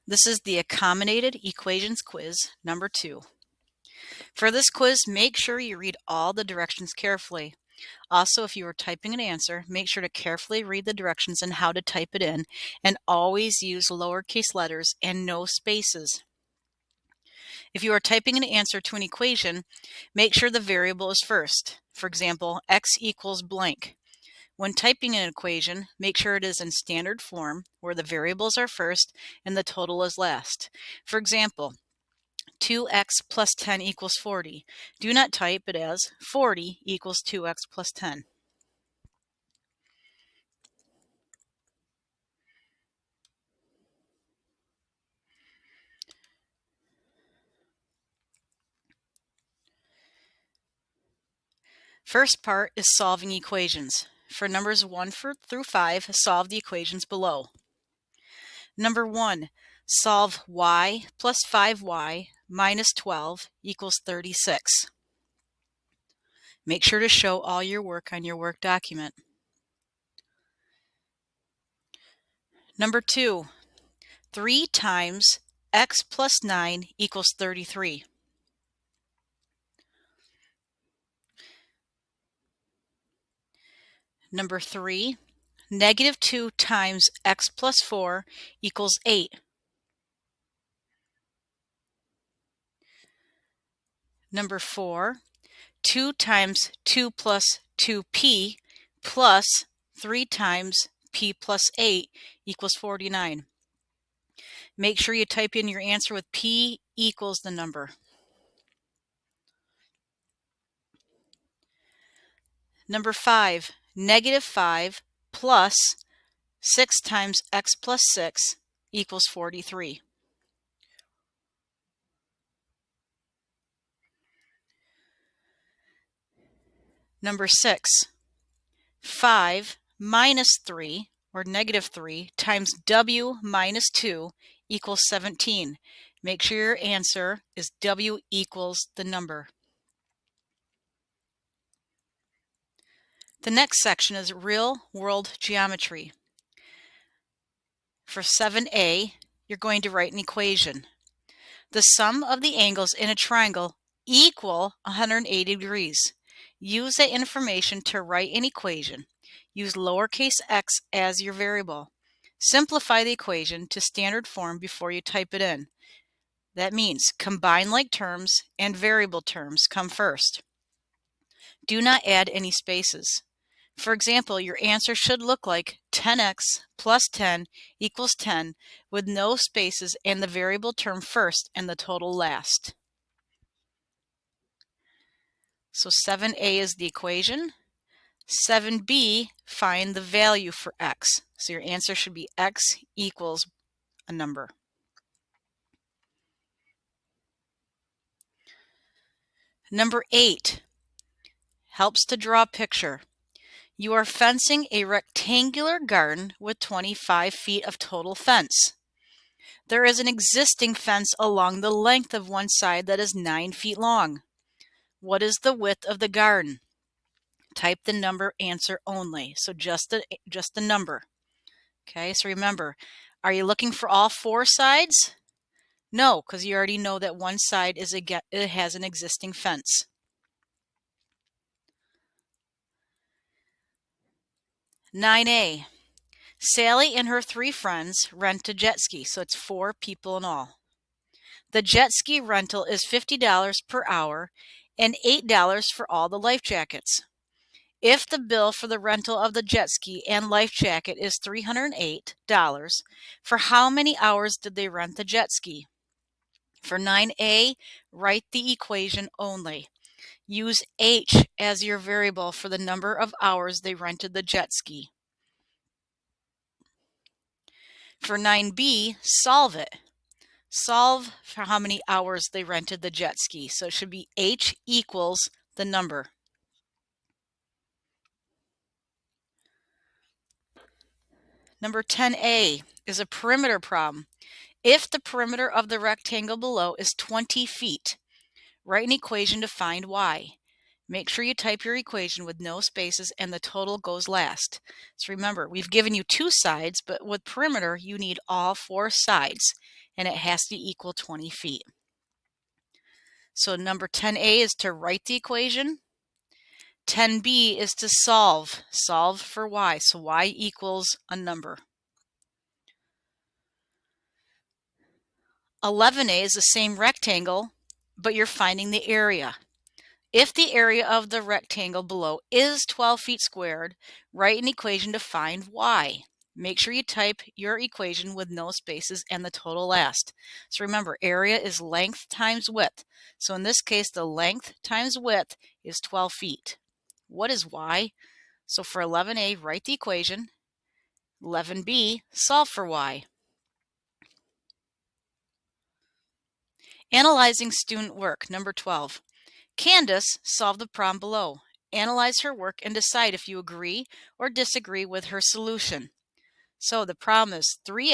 This is the Accommodated Equations quiz number 2. For this quiz, make sure you read all the directions carefully. Also, if you are typing an answer, make sure to carefully read the directions and how to type it in, and always use lowercase letters and no spaces. If you are typing an answer to an equation, make sure the variable is first. For example, x equals blank. When typing an equation, make sure it is in standard form where the variables are first and the total is last. For example, 2x plus 10 equals 40. Do not type it as 40 equals 2x plus 10. First part is solving equations. For numbers 1 through 5, solve the equations below. Number 1, solve y plus 5y minus 12 equals 36. Make sure to show all your work on your work document. Number 2, 3 times x plus 9 equals 33. Number 3, negative 2 times x plus 4 equals 8. Number 4, 2 times 2 plus 2p plus 3 times p plus 8 equals 49. Make sure you type in your answer with p equals the number. Number 5, negative 5 plus 6 times x plus 6 equals 43. Number 6, 5 minus 3, or negative 3, times w minus 2 equals 17. Make sure your answer is w equals the number. The next section is real-world geometry. For 7a, you're going to write an equation. The sum of the angles in a triangle equal 180 degrees. Use that information to write an equation. Use lowercase x as your variable. Simplify the equation to standard form before you type it in. That means combine like terms and variable terms come first. Do not add any spaces. For example, your answer should look like 10x plus 10 equals 10 with no spaces and the variable term first and the total last. So 7a is the equation. 7b, find the value for x. So your answer should be x equals a number. Number 8 helps to draw a picture. You are fencing a rectangular garden with 25 feet of total fence. There is an existing fence along the length of one side that is 9 feet long. What is the width of the garden? Type the number answer only, so just the number. Okay, so remember, are you looking for all 4 sides? No, because you already know that one side it has an existing fence. (9a) Sally and her 3 friends rent a jet ski, so it's 4 people in all. The jet ski rental is $50 per hour and $8 for all the life jackets. If the bill for the rental of the jet ski and life jacket is $308, for how many hours did they rent the jet ski? For 9a, write the equation only. Use h as your variable for the number of hours they rented the jet ski. For 9b, solve it. Solve for how many hours they rented the jet ski. So it should be h equals the number. Number 10a is a perimeter problem. If the perimeter of the rectangle below is 20 feet, write an equation to find y. Make sure you type your equation with no spaces and the total goes last. So remember, we've given you 2 sides, but with perimeter, you need all 4 sides. and it has to equal 20 feet. So number 10A is to write the equation. 10B is to solve for y, so y equals a number. 11A is the same rectangle, but you're finding the area. If the area of the rectangle below is 12 feet squared, write an equation to find y. Make sure you type your equation with no spaces and the total last. So remember, area is length times width. So in this case, the length times width is 12 feet. What is y? So for 11A, write the equation. 11B, solve for y. Analyzing student work, number 12. Candace solved the problem below. Analyze her work and decide if you agree or disagree with her solution. So the problem is 3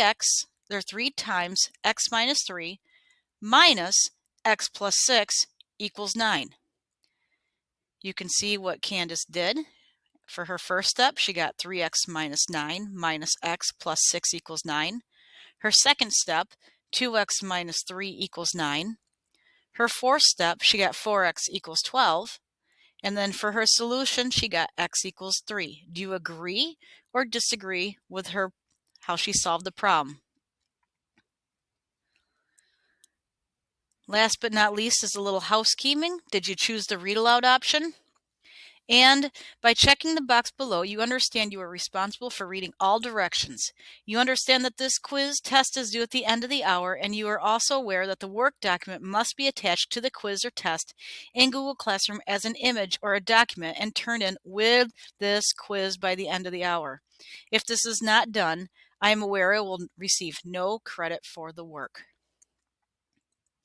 times x minus 3 minus x plus 6 equals 9. You can see what Candace did. For her first step, she got 3x minus 9 minus x plus 6 equals 9. Her second step, 2x minus 3 equals 9. Her fourth step, she got 4x equals 12. And then for her solution, she got x equals 3. Do you agree or disagree with her, how she solved the problem? Last but not least is a little housekeeping. Did you choose the read aloud option? And by checking the box below, you understand you are responsible for reading all directions. You understand that this quiz test is due at the end of the hour, and you are also aware that the work document must be attached to the quiz or test in Google Classroom as an image or a document and turned in with this quiz by the end of the hour. If this is not done, I am aware I will receive no credit for the work.